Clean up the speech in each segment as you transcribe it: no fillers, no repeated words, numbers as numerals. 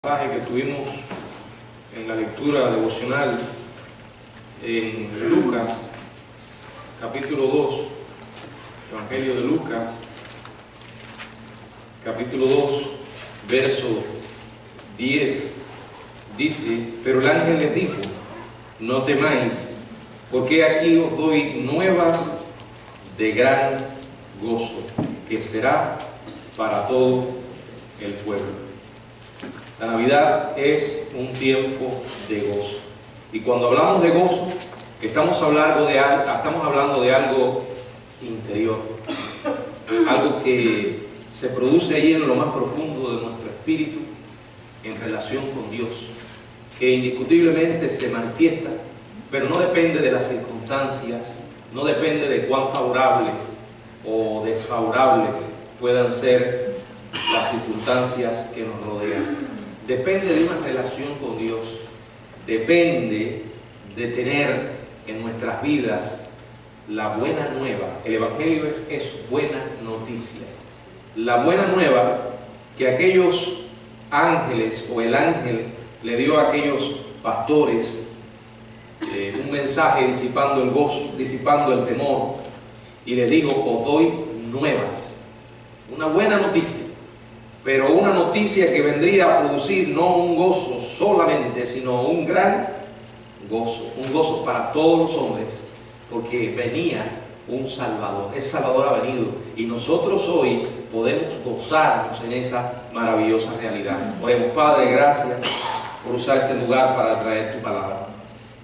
pasaje que tuvimos en la lectura devocional en Lucas, capítulo 2, Evangelio de Lucas, capítulo 2, verso 10, dice: pero el ángel les dijo: no temáis, porque aquí os doy nuevas de gran gozo, que será para todo el pueblo. La Navidad es un tiempo de gozo. Y cuando hablamos de gozo, estamos hablando de algo interior, algo que se produce allí en lo más profundo de nuestro espíritu en relación con Dios, que indiscutiblemente se manifiesta, pero no depende de las circunstancias, no depende de cuán favorable o desfavorable puedan ser las circunstancias que nos rodean. Depende de una relación con Dios, depende de tener en nuestras vidas la buena nueva. El Evangelio es eso, buena noticia. La buena nueva que aquellos ángeles o el ángel le dio a aquellos pastores, un mensaje disipando el gozo, disipando el temor, y les dijo: os doy nuevas, una buena noticia, pero una noticia que vendría a producir no un gozo solamente, sino un gran gozo, un gozo para todos los hombres, porque venía un Salvador. El Salvador ha venido y nosotros hoy podemos gozarnos en esa maravillosa realidad. Oremos. Padre, gracias por usar este lugar para traer tu palabra.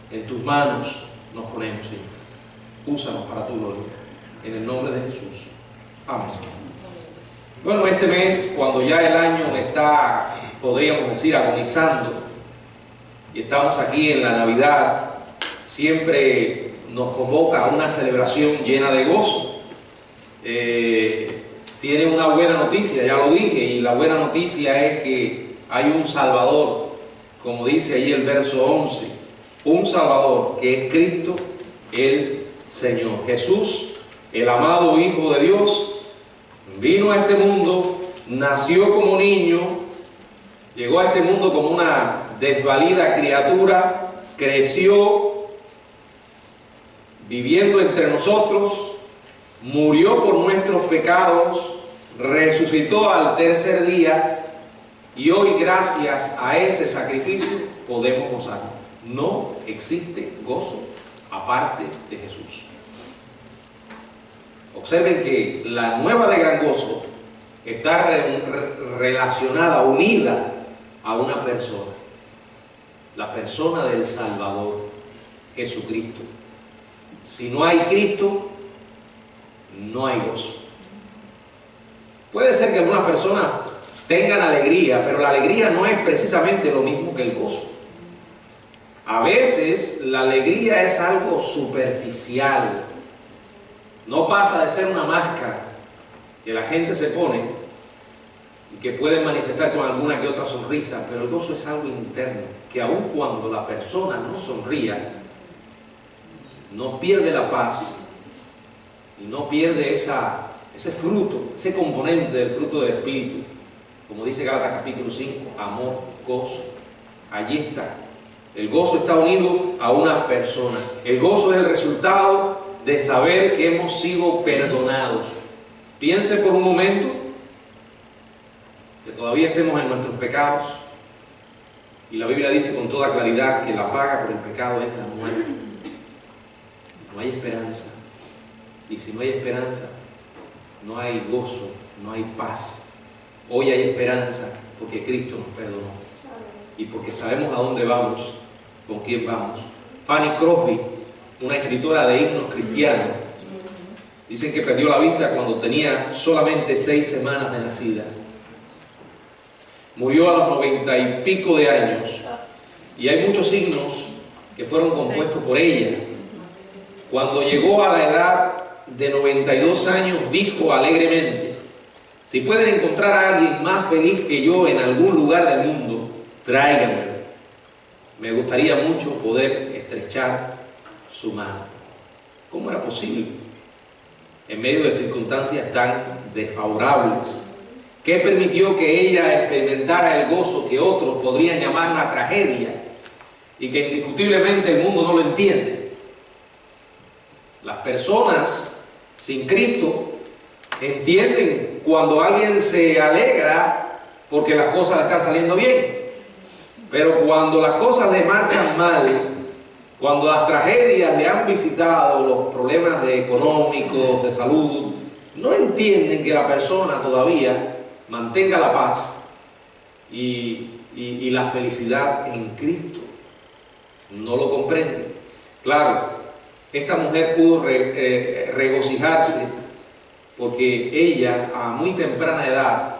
En tus manos nos ponemos, Señor. Úsanos para tu gloria. En el nombre de Jesús. Amén. Bueno, este mes, cuando ya el año está, podríamos decir, agonizando, y estamos aquí en la Navidad, siempre nos convoca a una celebración llena de gozo. Tiene una buena noticia, ya lo dije, y la buena noticia es que hay un Salvador, como dice allí el verso 11, un Salvador que es Cristo el Señor. Jesús, el amado Hijo de Dios, vino a este mundo, nació como niño, llegó a este mundo como una desvalida criatura, creció viviendo entre nosotros, murió por nuestros pecados, resucitó al tercer día, y hoy, gracias a ese sacrificio, podemos gozar. No existe gozo aparte de Jesús. Observen que la nueva de gran gozo está relacionada, unida a una persona, la persona del Salvador, Jesucristo. Si no hay Cristo, no hay gozo. Puede ser que algunas personas tengan alegría, pero la alegría no es precisamente lo mismo que el gozo. A veces la alegría es algo superficial, no pasa de ser una máscara que la gente se pone y que pueden manifestar con alguna que otra sonrisa, pero el gozo es algo interno, que aun cuando la persona no sonría, no pierde la paz y no pierde ese fruto, ese componente del fruto del Espíritu. Como dice Gálatas capítulo 5, amor, gozo, allí está. El gozo está unido a una persona. El gozo es el resultado de saber que hemos sido perdonados. Piense por un momento que todavía estemos en nuestros pecados, y la Biblia dice con toda claridad que la paga por el pecado es la muerte. No hay esperanza, y si no hay esperanza, no hay gozo, no hay paz. Hoy hay esperanza porque Cristo nos perdonó y porque sabemos a dónde vamos, con quién vamos. Fanny Crosby, una escritora de himnos cristianos, dicen que perdió la vista cuando tenía solamente 6 semanas de nacida. Murió a los 90 y pico de años, y hay muchos himnos que fueron compuestos por ella. Cuando llegó a la edad de 92 años, dijo alegremente: si pueden encontrar a alguien más feliz que yo en algún lugar del mundo, tráiganmelo. Me gustaría mucho poder estrechar su mano. ¿Cómo era posible? En medio de circunstancias tan desfavorables, ¿Qué permitió que ella experimentara el gozo que otros podrían llamar una tragedia y que indiscutiblemente el mundo no lo entiende? Las personas sin Cristo entienden cuando alguien se alegra porque las cosas le están saliendo bien, pero cuando las cosas le marchan mal, cuando las tragedias le han visitado, los problemas económicos, de salud, no entienden que la persona todavía mantenga la paz y la felicidad en Cristo. No lo comprenden. Claro, esta mujer pudo regocijarse porque ella a muy temprana edad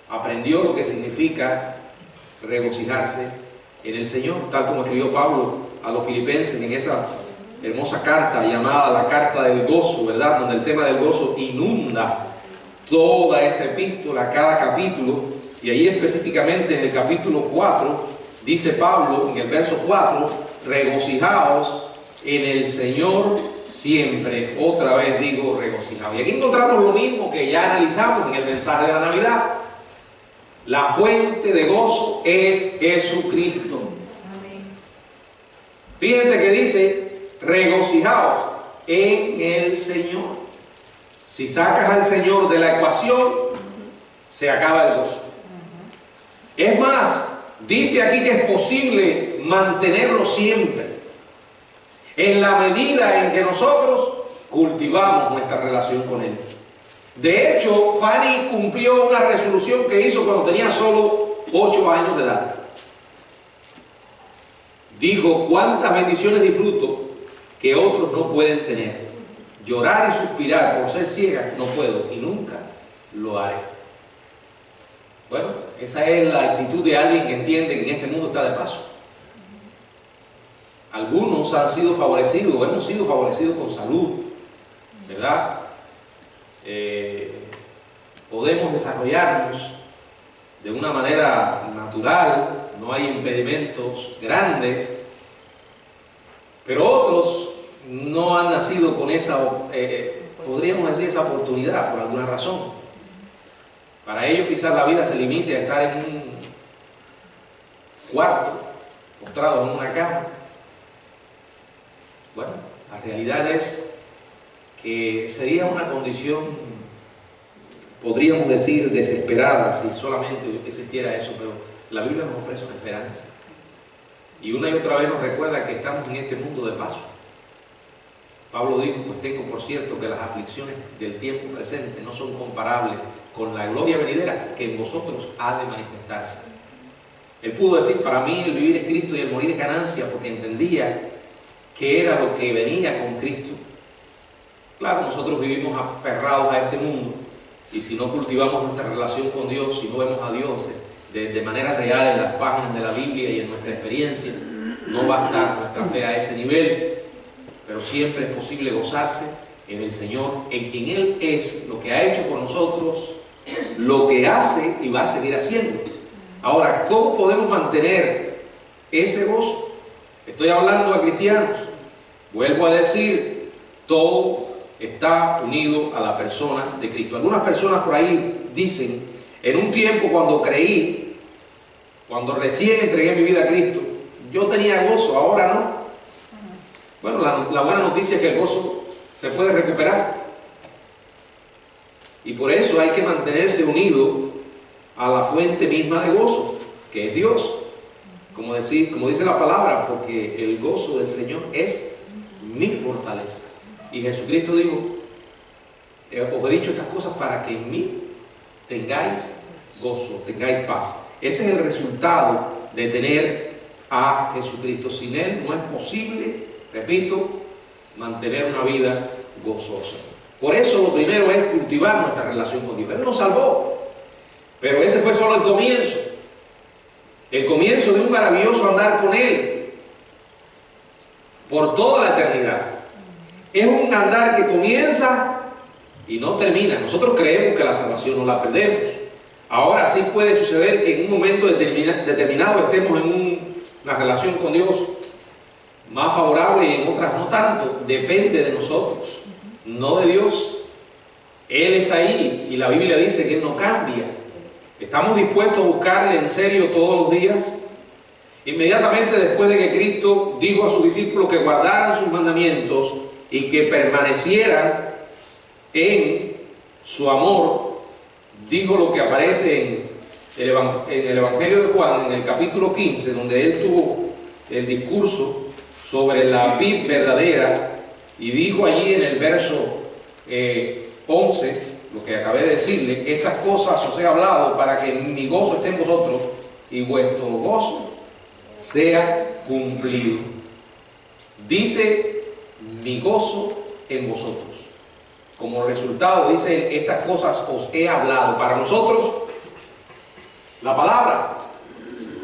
aprendió lo que significa regocijarse en el Señor, tal como escribió Pablo a los filipenses en esa hermosa carta llamada la carta del gozo, ¿verdad? Donde el tema del gozo inunda toda esta epístola, cada capítulo, y ahí específicamente en el capítulo 4 dice Pablo en el verso 4: regocijaos en el Señor siempre. Otra vez digo regocijaos. Y aquí encontramos lo mismo que ya analizamos en el mensaje de la Navidad. La fuente de gozo es Jesucristo. Fíjense que dice regocijaos en el Señor. Si sacas al Señor de la ecuación, se acaba el gozo. Es más, dice aquí que es posible mantenerlo siempre, en la medida en que nosotros cultivamos nuestra relación con Él. De hecho, Fanny cumplió una resolución que hizo cuando tenía solo 8 años de edad. Dijo: cuántas bendiciones disfruto que otros no pueden tener. Llorar y suspirar por ser ciega no puedo y nunca lo haré. Bueno, esa es la actitud de alguien que entiende que en este mundo está de paso. Algunos han sido favorecidos, hemos sido favorecidos con salud, ¿verdad? Podemos desarrollarnos de una manera natural, no hay impedimentos grandes, pero otros no han nacido con esa, podríamos decir, esa oportunidad por alguna razón. Para ellos quizás la vida se limite a estar en un cuarto, postrado en una cama. Bueno, la realidad es que sería una condición, podríamos decir, desesperada si solamente existiera eso, pero la Biblia nos ofrece una esperanza. Y una y otra vez nos recuerda que estamos en este mundo de paso. Pablo dijo: pues tengo por cierto que las aflicciones del tiempo presente no son comparables con la gloria venidera que en vosotros ha de manifestarse. Él pudo decir: para mí el vivir es Cristo y el morir es ganancia, porque entendía que era lo que venía con Cristo. Claro, nosotros vivimos aferrados a este mundo, y si no cultivamos nuestra relación con Dios, si no vemos a Dios de manera real en las páginas de la Biblia y en nuestra experiencia, no va a estar nuestra fe a ese nivel. Pero siempre es posible gozarse en el Señor, en quien Él es, lo que ha hecho por nosotros, lo que hace y va a seguir haciendo. Ahora, ¿cómo podemos mantener ese gozo? Estoy hablando a cristianos. Vuelvo a decir, todo está unido a la persona de Cristo. Algunas personas por ahí dicen: en un tiempo cuando creí, cuando recién entregué mi vida a Cristo, yo tenía gozo, ahora no. Bueno, la buena noticia es que el gozo se puede recuperar. Y por eso hay que mantenerse unido a la fuente misma de gozo, que es Dios. Como dice la palabra, porque el gozo del Señor es mi fortaleza. Y Jesucristo dijo: os he dicho estas cosas para que en mí tengáis gozo, tengáis paz. Ese es el resultado de tener a Jesucristo. Sin Él no es posible, repito, mantener una vida gozosa. Por eso lo primero es cultivar nuestra relación con Dios. Él nos salvó, pero ese fue solo el comienzo de un maravilloso andar con Él por toda la eternidad. Es un andar que comienza y no termina. Nosotros creemos que la salvación no la perdemos. Ahora sí puede suceder que en un momento determinado estemos en una relación con Dios más favorable y en otras no tanto. Depende de nosotros, no de Dios. Él está ahí y la Biblia dice que Él no cambia. ¿Estamos dispuestos a buscarle en serio todos los días? Inmediatamente después de que Cristo dijo a sus discípulos que guardaran sus mandamientos y que permanecieran en su amor, dijo lo que aparece en el Evangelio de Juan, en el capítulo 15, donde él tuvo el discurso sobre la vid verdadera, y dijo allí en el verso 11, lo que acabé de decirle: estas cosas os he hablado para que mi gozo esté en vosotros y vuestro gozo sea cumplido. Dice: mi gozo en vosotros. Como resultado dice: estas cosas os he hablado. Para nosotros, la palabra,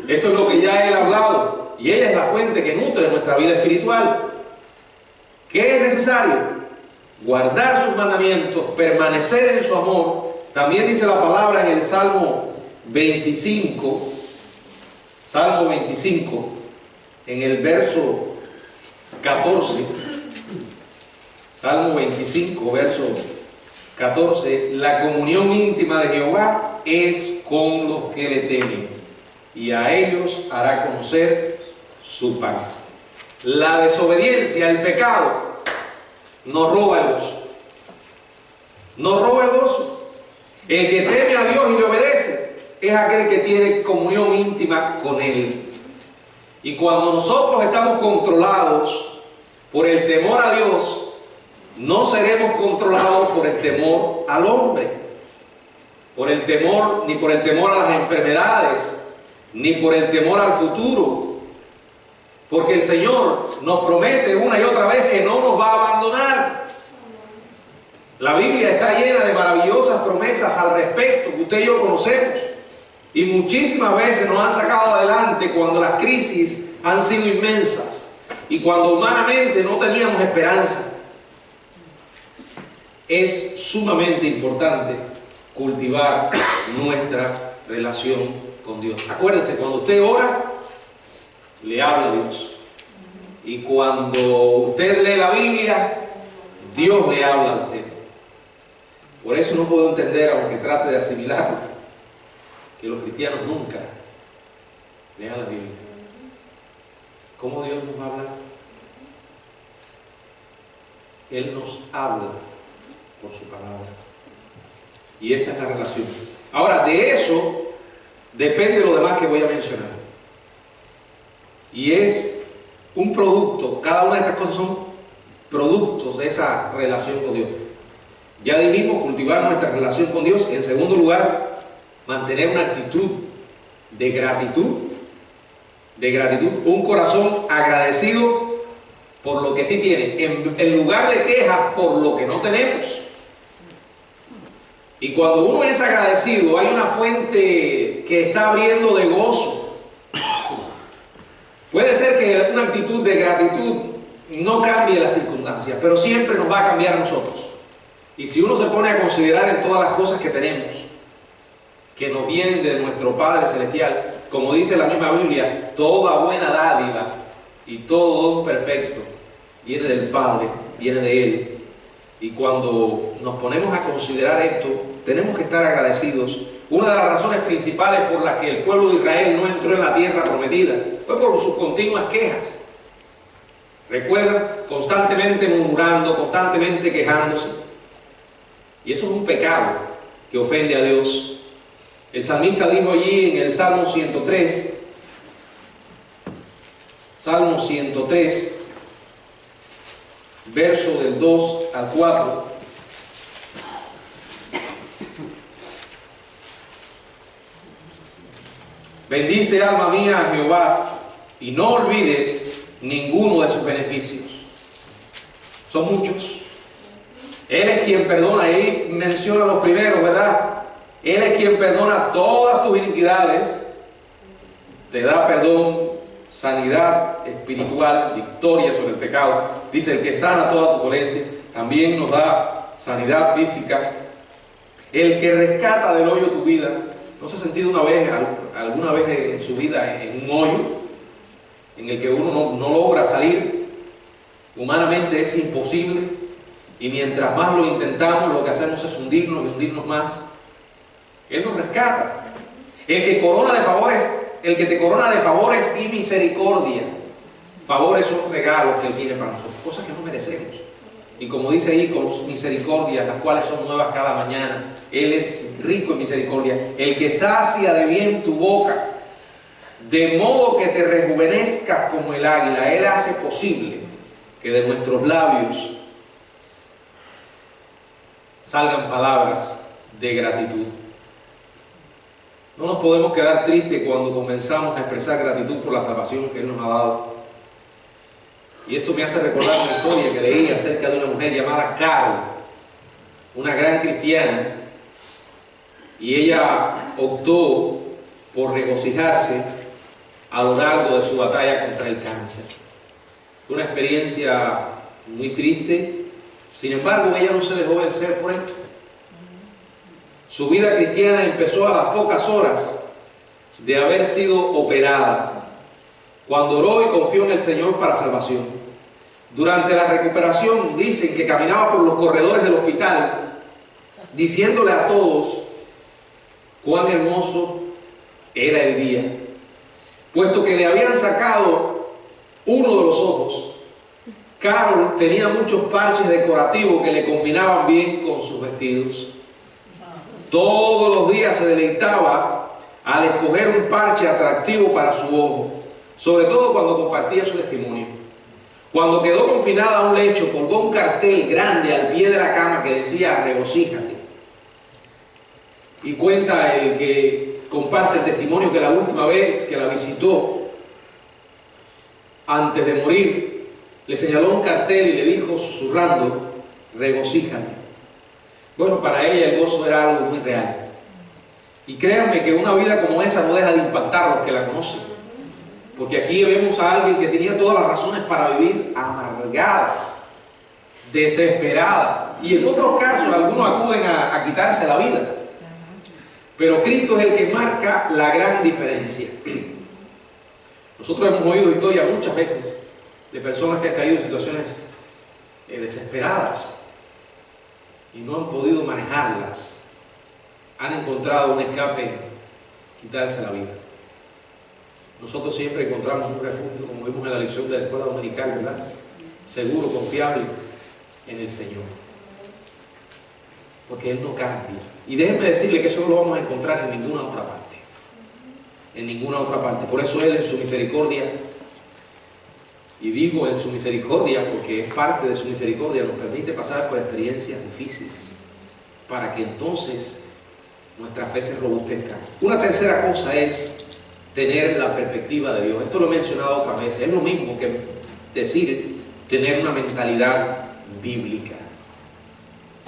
esto es lo que ya él ha hablado, y ella es la fuente que nutre nuestra vida espiritual. ¿Qué es necesario? Guardar sus mandamientos, permanecer en su amor. También dice la palabra en el Salmo 25, en el verso 14, Salmo 25, verso 14: la comunión íntima de Jehová es con los que le temen, y a ellos hará conocer su pacto. La desobediencia, el pecado, nos roba el gozo. Nos roba el gozo. El que teme a Dios y le obedece es aquel que tiene comunión íntima con Él. Y cuando nosotros estamos controlados por el temor a Dios, no seremos controlados por el temor al hombre, por el temor, ni por el temor a las enfermedades, ni por el temor al futuro, porque el Señor nos promete una y otra vez que no nos va a abandonar. La Biblia está llena de maravillosas promesas al respecto que usted y yo conocemos, y muchísimas veces nos han sacado adelante cuando las crisis han sido inmensas y cuando humanamente no teníamos esperanza. Es sumamente importante cultivar nuestra relación con Dios. Acuérdense, cuando usted ora, le habla a Dios. Y cuando usted lee la Biblia, Dios le habla a usted. Por eso no puedo entender, aunque trate de asimilarlo, que los cristianos nunca lean la Biblia. ¿Cómo Dios nos habla? Él nos habla por su palabra. Y esa es la relación. Ahora, de eso depende lo demás que voy a mencionar. Y es un producto, cada una de estas cosas son productos de esa relación con Dios. Ya dijimos, cultivar nuestra relación con Dios. En segundo lugar, mantener una actitud de gratitud, un corazón agradecido por lo que sí tiene, en lugar de quejas por lo que no tenemos. Y cuando uno es agradecido, hay una fuente que está abriendo de gozo. Puede ser que una actitud de gratitud no cambie las circunstancias, pero siempre nos va a cambiar a nosotros. Y si uno se pone a considerar en todas las cosas que tenemos, que nos vienen de nuestro Padre Celestial, como dice la misma Biblia, toda buena dádiva y todo don perfecto viene del Padre, viene de Él. Y cuando nos ponemos a considerar esto, tenemos que estar agradecidos. Una de las razones principales por las que el pueblo de Israel no entró en la tierra prometida fue por sus continuas quejas. Recuerdan, constantemente murmurando, constantemente quejándose. Y eso es un pecado que ofende a Dios. El salmista dijo allí en el Salmo 103, verso del 2 al 4. Bendice, alma mía, a Jehová, y no olvides ninguno de sus beneficios. Son muchos. Él es quien perdona, ahí menciona los primeros, ¿verdad? Él es quien perdona todas tus iniquidades, te da perdón, sanidad espiritual, victoria sobre el pecado. Dice: el que sana toda tu dolencia, también nos da sanidad física. El que rescata del hoyo tu vida. ¿No se ha sentido alguna vez en su vida en un hoyo en el que uno no logra salir? Humanamente es imposible, y mientras más lo intentamos, lo que hacemos es hundirnos y hundirnos más. Él nos rescata. El que corona de favores, el que te corona de favores y misericordia. Favores son regalos que Él tiene para nosotros, cosas que no merecemos. Y como dice ahí, con misericordia, las cuales son nuevas cada mañana. Él es rico en misericordia. El que sacia de bien tu boca, de modo que te rejuvenezcas como el águila. Él hace posible que de nuestros labios salgan palabras de gratitud. No nos podemos quedar tristes cuando comenzamos a expresar gratitud por la salvación que Él nos ha dado. Y esto me hace recordar una historia que leí acerca de una mujer llamada Carol, una gran cristiana, y ella optó por regocijarse a lo largo de su batalla contra el cáncer. Fue una experiencia muy triste, sin embargo ella no se dejó vencer por esto. Su vida cristiana empezó a las pocas horas de haber sido operada, cuando oró y confió en el Señor para salvación. Durante la recuperación dicen que caminaba por los corredores del hospital diciéndole a todos cuán hermoso era el día, puesto que le habían sacado uno de los ojos. Carol tenía muchos parches decorativos que le combinaban bien con sus vestidos. Todos los días se deleitaba al escoger un parche atractivo para su ojo, sobre todo cuando compartía su testimonio. Cuando quedó confinada a un lecho, colgó un cartel grande al pie de la cama que decía regocíjate. Y cuenta el que comparte el testimonio que la última vez que la visitó, antes de morir, le señaló un cartel y le dijo susurrando, regocíjate. Bueno, para ella el gozo era algo muy real. Y créanme que una vida como esa no deja de impactar a los que la conocen. Porque aquí vemos a alguien que tenía todas las razones para vivir amargada, desesperada. Y en otros casos algunos acuden a quitarse la vida. Pero Cristo es el que marca la gran diferencia. Nosotros hemos oído historias muchas veces de personas que han caído en situaciones desesperadas y no han podido manejarlas. Han encontrado un escape en quitarse la vida. Nosotros siempre encontramos un refugio, como vimos en la lección de la escuela dominical, ¿verdad? Seguro, confiable en el Señor. Porque Él no cambia. Y déjenme decirle que eso no lo vamos a encontrar en ninguna otra parte. En ninguna otra parte. Por eso Él en su misericordia, y digo en su misericordia porque es parte de su misericordia, nos permite pasar por experiencias difíciles para que entonces nuestra fe se robustezca. Una tercera cosa es tener la perspectiva de Dios. Esto lo he mencionado otras veces. Es lo mismo que decir tener una mentalidad bíblica.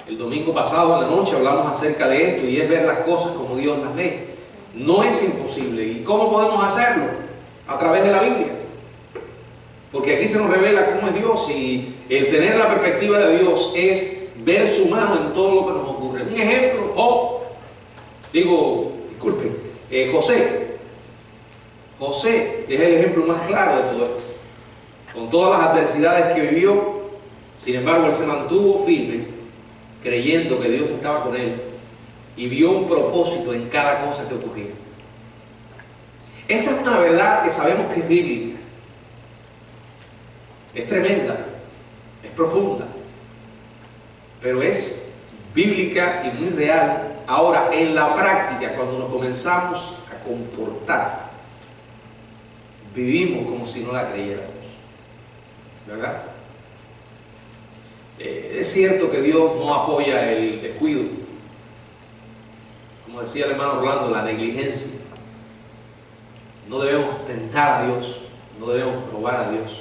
El domingo pasado en la noche hablamos acerca de esto y es ver las cosas como Dios las ve. No es imposible. ¿Y cómo podemos hacerlo? A través de la Biblia. Porque aquí se nos revela cómo es Dios y el tener la perspectiva de Dios es ver su mano en todo lo que nos ocurre. Un ejemplo, José. José es el ejemplo más claro de todo esto. Con todas las adversidades que vivió, sin embargo, él se mantuvo firme, creyendo que Dios estaba con él y vio un propósito en cada cosa que ocurría. Esta es una verdad que sabemos que es bíblica. Es tremenda, es profunda, pero es bíblica y muy real. Ahora, en la práctica, cuando nos comenzamos a comportar, vivimos como si no la creyéramos, ¿verdad? Es cierto que Dios no apoya el descuido, como decía el hermano Rolando, la negligencia. No debemos tentar a Dios, no debemos probar a Dios.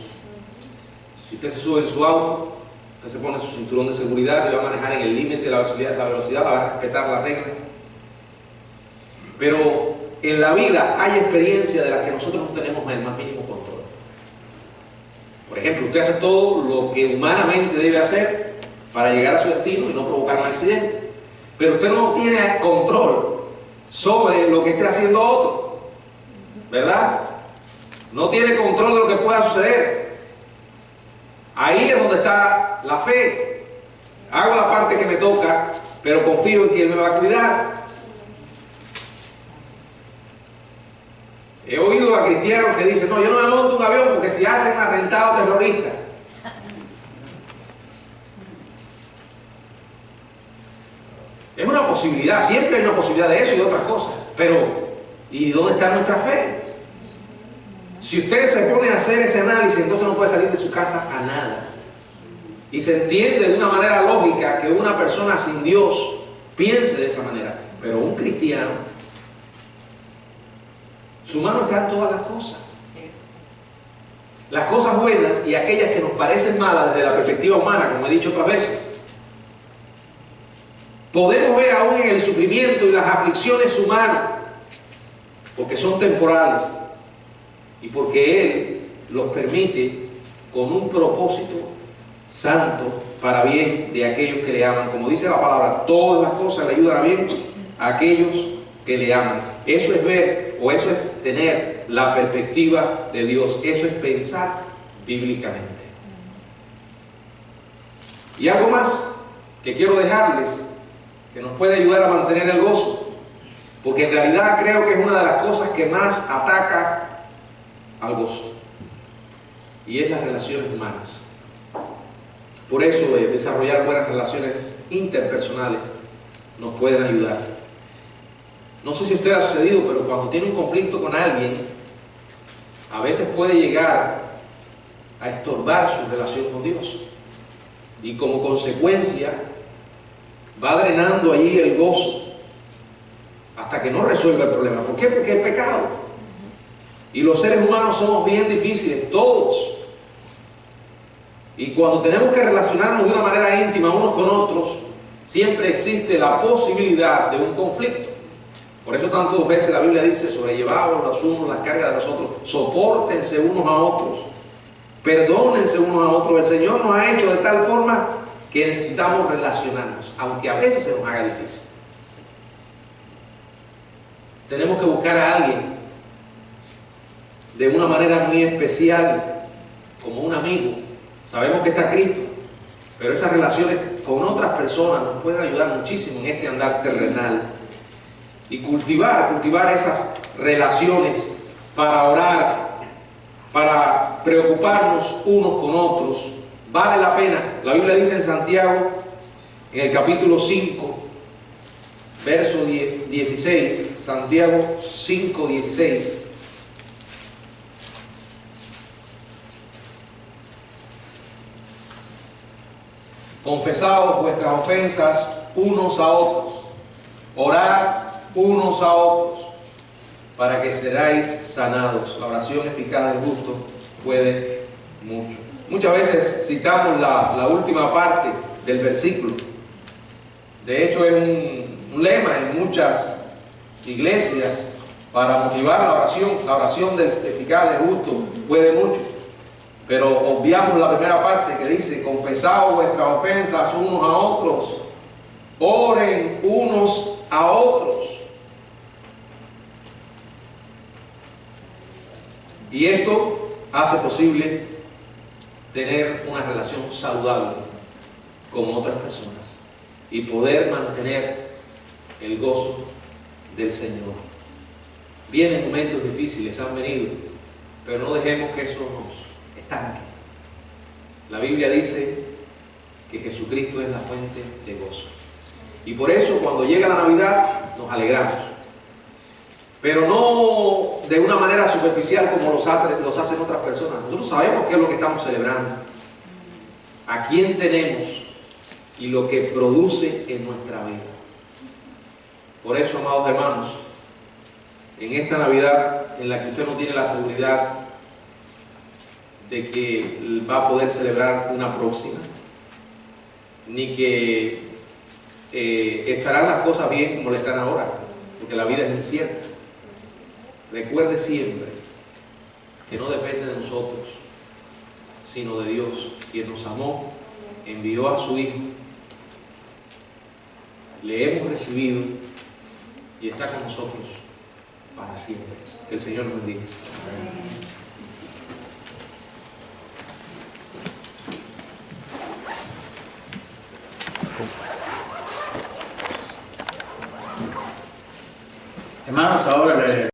Si usted se sube en su auto, usted se pone su cinturón de seguridad y va a manejar en el límite de la velocidad, va a respetar las reglas. Pero en la vida hay experiencias de las que nosotros no tenemos el más mínimo control. Por ejemplo, usted hace todo lo que humanamente debe hacer para llegar a su destino y no provocar un accidente. Pero usted no tiene control sobre lo que esté haciendo otro, ¿verdad? No tiene control de lo que pueda suceder. Ahí es donde está la fe. Hago la parte que me toca, pero confío en que Él me va a cuidar. He oído a cristianos que dicen, no, yo no me monto un avión porque si hacen un atentado terrorista. Es una posibilidad, siempre hay una posibilidad de eso y de otras cosas. Pero, ¿y dónde está nuestra fe? Si usted se pone a hacer ese análisis, entonces no puede salir de su casa a nada. Y se entiende de una manera lógica que una persona sin Dios piense de esa manera. Pero un cristiano, su mano está en todas las cosas. Las cosas buenas y aquellas que nos parecen malas desde la perspectiva humana, como he dicho otras veces. Podemos ver aún en el sufrimiento y las aflicciones su mano, porque son temporales y porque Él los permite con un propósito santo para bien de aquellos que le aman. Como dice la palabra, todas las cosas le ayudan a bien a aquellos que le aman. Eso es ver, o eso es tener la perspectiva de Dios. Eso es pensar bíblicamente. Y algo más que quiero dejarles, que nos puede ayudar a mantener el gozo, porque en realidad creo que es una de las cosas que más ataca al gozo, y es las relaciones humanas. Por eso desarrollar buenas relaciones interpersonales nos pueden ayudar. No sé si a usted ha sucedido, pero cuando tiene un conflicto con alguien, a veces puede llegar a estorbar su relación con Dios, y como consecuencia va drenando allí el gozo hasta que no resuelva el problema. ¿Por qué? Porque es pecado. Y los seres humanos somos bien difíciles, todos. Y cuando tenemos que relacionarnos de una manera íntima unos con otros, siempre existe la posibilidad de un conflicto. Por eso tantas veces la Biblia dice, sobrellevaos los unos las cargas de los otros, sopórtense unos a otros, perdónense unos a otros. El Señor nos ha hecho de tal forma que necesitamos relacionarnos, aunque a veces se nos haga difícil. Tenemos que buscar a alguien de una manera muy especial, como un amigo. Sabemos que está Cristo, pero esas relaciones con otras personas nos pueden ayudar muchísimo en este andar terrenal. Y cultivar esas relaciones para orar, para preocuparnos unos con otros. Vale la pena. La Biblia dice en Santiago, en el capítulo 5, verso 16, Santiago 5, 16. Confesaos vuestras ofensas unos a otros, orad unos a otros, para que seráis sanados. La oración eficaz del justo puede mucho. Muchas veces citamos la última parte del versículo. De hecho es un lema en muchas iglesias para motivar la oración. La oración eficaz del justo puede mucho. Pero obviamos la primera parte que dice, confesaos vuestras ofensas unos a otros, oren unos a otros. Y esto hace posible tener una relación saludable con otras personas y poder mantener el gozo del Señor. Vienen momentos difíciles, han venido, pero no dejemos que eso nos estanque. La Biblia dice que Jesucristo es la fuente de gozo. Y por eso cuando llega la Navidad nos alegramos. Pero no de una manera superficial como los hacen otras personas. Nosotros sabemos qué es lo que estamos celebrando, a quién tenemos y lo que produce en nuestra vida. Por eso, amados hermanos, en esta Navidad en la que usted no tiene la seguridad de que va a poder celebrar una próxima, ni que estarán las cosas bien como le están ahora, porque la vida es incierta. Recuerde siempre que no depende de nosotros, sino de Dios, quien nos amó, envió a su Hijo, le hemos recibido y está con nosotros para siempre. Que el Señor nos bendiga. Amén.